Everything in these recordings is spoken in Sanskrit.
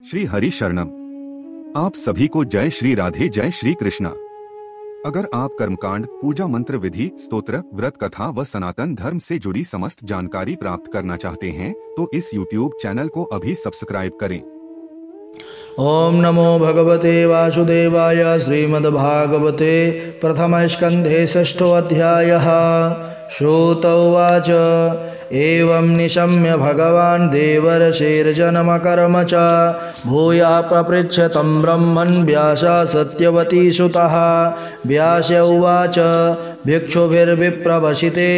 श्री हरि शरणम। आप सभी को जय श्री राधे, जय श्री कृष्णा। अगर आप कर्मकांड, पूजा मंत्र विधि, स्तोत्र, व्रत कथा व सनातन धर्म से जुड़ी समस्त जानकारी प्राप्त करना चाहते हैं तो इस YouTube चैनल को अभी सब्सक्राइब करें। ओम नमो भगवते वासुदेवाय। श्रीमद्भागवते प्रथम स्कंधे षष्ठो अध्यायः। श्रुत उवाच एवं निशम्य भगवान् देवर्षिर्जनमकर्म च भूया पपृच्छ तं ब्रह्मन् व्यास सत्यवती सुतः। व्यास उवाच भिक्षुभिर्विप्रवसिते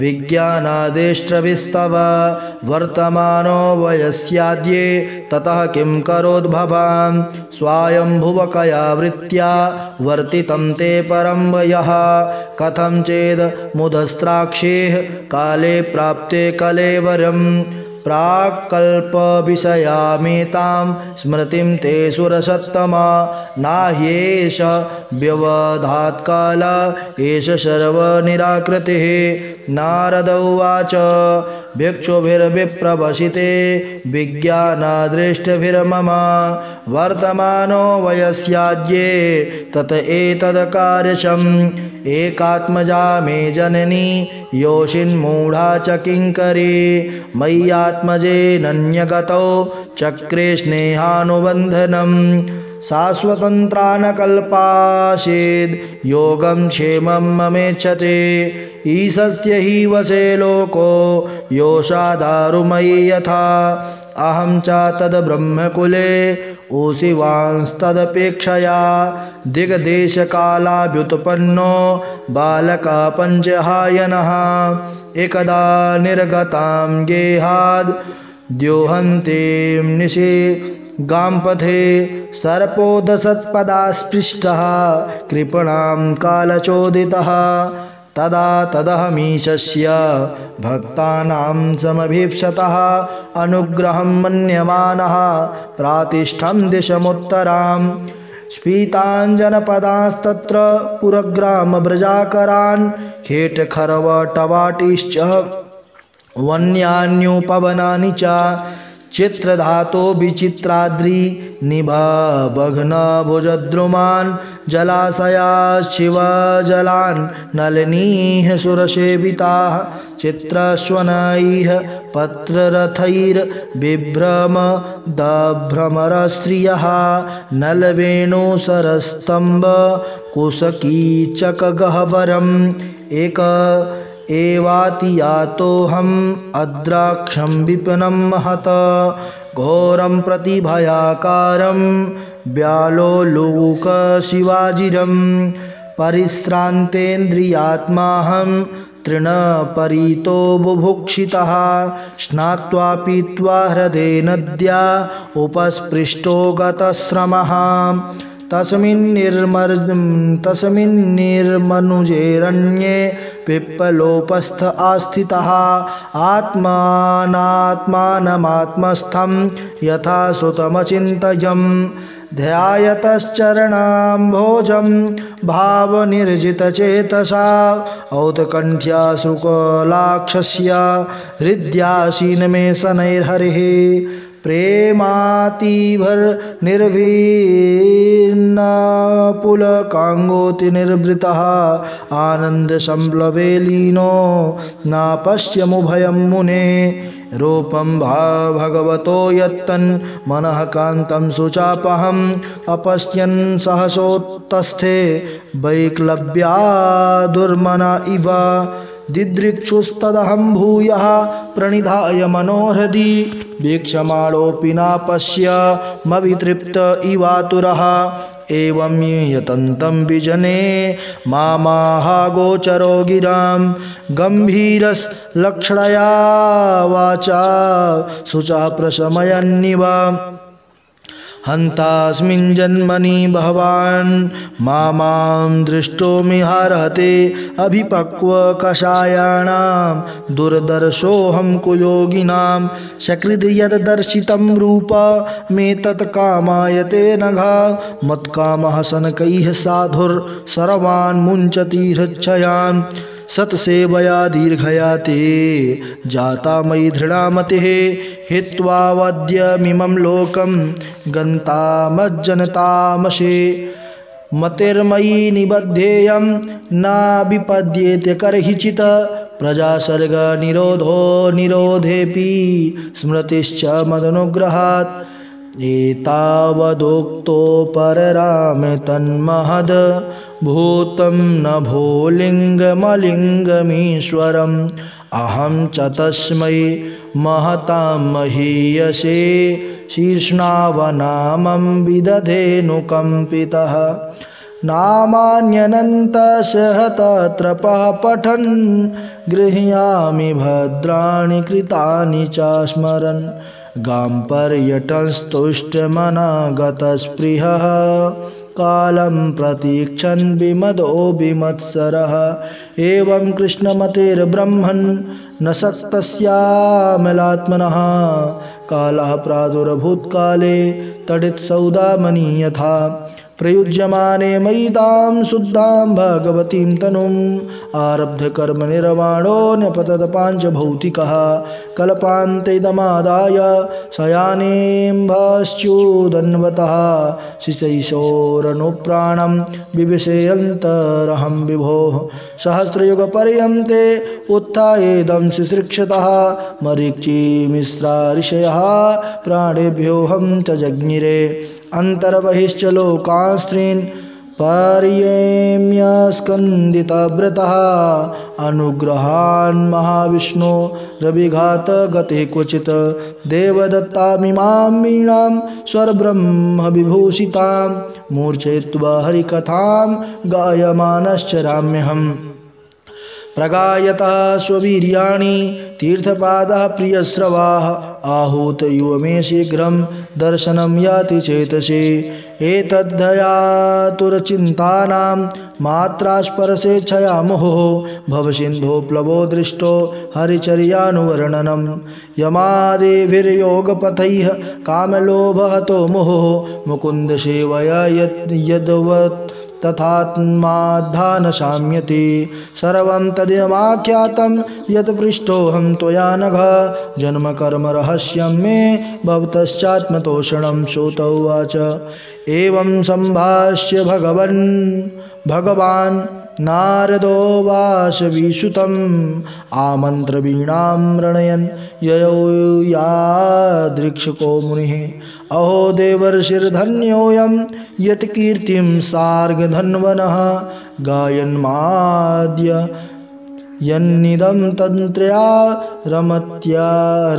विज्ञानादेष्ट्रविस्तव वर्तमानो वयस्याद्ये ततः किं करोद् भवान् स्वायम्भुवकया वृत्त्या वर्तितं ते परं वयः कथं चेद् मुदस्त्राक्षेः काले प्राप्ते कलेवरं प्राक्कल्पविषयामेतां स्मृतिं ते सुरसत्तमा नाह्येष व्यवधात्काल एष सर्वनिराकृतिः। नारद उवाच भिक्षुभिर्विप्रवसिते विज्ञानादृष्टिभिर्मम वर्तमानो वयस्याद्ये तत एतत्कार्यशम् एकात्मजा मे जननी योषिन्मूढा च किङ्करी मय्यात्मजेनन्यगतौ चक्रे स्नेहानुबन्धनम् शाश्वतन्त्रा न कल्पासीद् योगं क्षेमं ममेच्छते ईशस्य हि वशे लोको योषादारुमयी यथा अहं च तद्ब्रह्मकुले ऊशिवांस्तदपेक्षया दिग्देशकालाभ्युत्पन्नो बालकः पञ्चहायनः एकदा निर्गतां गेहाद् द्योहन्तीं निशि गाम्पथे सर्पोदसत्पदा स्पृष्टः कृपणां कालचोदितः तदा तदहमीशस्य भक्तानां समभीप्सतः अनुग्रहं मन्यमानः प्रातिष्ठं दिशमुत्तरां स्फीताञ्जनपदास्तत्र पुरग्रामव्रजाकरान् खेटखरवटवाटिश्च वन्यान्युपवनानि च चित्रधातो विचित्राद्रि निभाभग्नभुजद्रुमान् जलाशयाश्चिवजलान् नलिनीः सुरसेविताः चित्रस्वनैः पत्ररथैर्बिभ्रमदभ्रमरस्त्रियः नलवेणुसरस्तम्भकुशकीचकगह्वरम् एक एवातियातोऽहम् अद्राक्षं विपिनं महत घोरं प्रतिभयाकारं व्यालोलुकशिवाजिरं परिश्रान्तेन्द्रियात्माहं तृणपरीतो बुभुक्षितः स्नात्वा पीत्वा हृदे नद्या उपस्पृष्टो गतश्रमः तस्मिन्निर्मनुजेरण्ये पिप्पलोपस्थ आस्थितः आत्मानात्मानमात्मस्थं यथा श्रुतमचिन्तयन् ध्यायतश्चरणाम्भोजं भावनिर्जितचेतसा औत्कण्ठ्या शुक्लाक्षस्य हृद्यासीनमे शनैर्हरिः प्रेमातिभर्निर्वीर्णपुलकाङ्गोतिनिर्वृतः आनन्दसंप्लवे लीनो नापश्यमुभयं मुने रूपं भगवतो यत्तन् मनः कान्तं शुचापहम् अपश्यन् सहसोत्तस्थे वैक्लव्यादुर्मना इव दिदृक्षुस्तदहं भूयः प्रणिधाय मनोहृदि वीक्षमाणोऽपि नापश्यमवितृप्त इवातुरः एवं यतन्तं विजने मामाहागोचरो गिरां गम्भीरलक्षणया वाचा शुचः प्रशमयन्निव हन्तास्मिन् जन्मनि भवान् मां दृष्टो मिहार्हते अभिपक्वकषायाणां दुर्दर्शोऽहं कुयोगिनां सकृद् यद्दर्शितं रूप मे तत्कामायते नघा मत्कामः शनकैः साधुर् सर्वान् मुञ्चति हृच्छयान् सत्सेवया दीर्घया ते जाता मयि दृढामतिः हित्वा वद्यमिमं लोकं गन्तामज्जनतामशे मतिर्मयि निबद्धेयं न विपद्येते करहिचित् प्रजासर्ग निरोधो निरोधेऽपि स्मृतिश्च मदनुग्रहात् एतावदुक्तो परराम तन्महद् भूतं न भोलिङ्गमलिङ्गमीश्वरम् अहं च तस्मै महतां महीयसे शीर्ष्णावनामं विदधेऽनुकम्पितः नामान्यनन्तशः तत्र पठन् गृह्णामि भद्राणि कृतानि च स्मरन् गां पर्यटनस्तुष्टमनागतस्पृहः कालं प्रतीक्षन् विमदो विमत्सरः एवं कृष्णमतेर्ब्रह्मन् न सक्तस्यामलात्मनः कालः प्रादुर्भूत्काले तडित्सौदामनि यथा प्रयुज्यमाने मयितां शुद्धां भगवतीं तनुम् आरब्धकर्म निर्वाणो न्यपतत पाञ्चभौतिकः कल्पान्तेदमादाय शयानेऽम्भश्च्युदन्वतः शिशैशोरनुप्राणं विविशेऽन्तरहं विभोः सहस्रयुगपर्यन्ते उत्थायेदं शिश्रिक्षतः मरीचिमिश्रा ऋषयः प्राणेभ्योऽहं च जज्ञिरे अन्तर्बहिश्च लोकांस्त्रीन् पर्येम्य स्कन्दितव्रतः अनुग्रहान् महाविष्णो रविघात गते क्वचित् देवदत्तामिमां वीणां स्वरब्रह्म विभूषितां मूर्छयित्वा हरिकथां गायमानश्चराम्यहम् प्रगायतः स्ववीर्याणि तीर्थपादः प्रियस्रवाः आहूतयुवमे शीघ्रं दर्शनं याति चेतसे एतद्धयातुरचिन्तानां मात्रास्पर्शेच्छया मुहुः भवसिन्धो प्लवो दृष्टो हरिचर्यानुवर्णनं यमादेभिर्योगपथैः कामलोभहतो मुहुः मुकुन्दसेवया यद्वत् तथात्माध्यानशाम्यति सर्वं तदिदमाख्यातं यत् पृष्ठोऽहं त्वया नघ जन्मकर्मरहस्यं मे भवतश्चात्मतोषणं श्रुत उवाच एवं सम्भाष्य भगवान् नारदो वासवीसुतम् आमन्त्रवीणां रणयन् ययौ यादृक्षको मुनिः अहो देवर्षिर्धन्योऽयं यत्कीर्तिं सार्गधन्वनः गायन्माद्य यन्निदं तन्त्र्या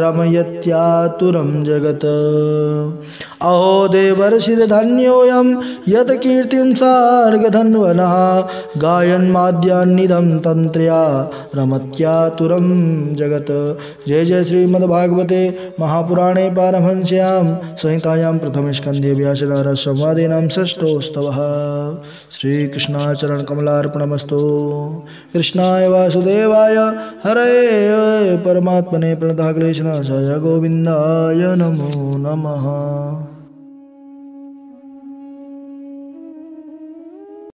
रमयत्यातुरं जगत् अहो देवर्षिर्धन्योऽयं यत् कीर्तिं सार्गधन्वनः गायन्माद्यान्निदं तन्त्र्या रमत्यातुरं जगत्। जय जय श्रीमद्भागवते महापुराणे पारमहंस्यां संहितायां प्रथमस्कन्धे व्यासनारदसंवादे नाम षष्ठो स्तवः। श्रीकृष्णाचरणकमलार्पणमस्तु। कृष्णाय वासुदेवाय हरे परमात्मने प्रणतः क्लेशनाशाय गोविन्दाय नमो नमः।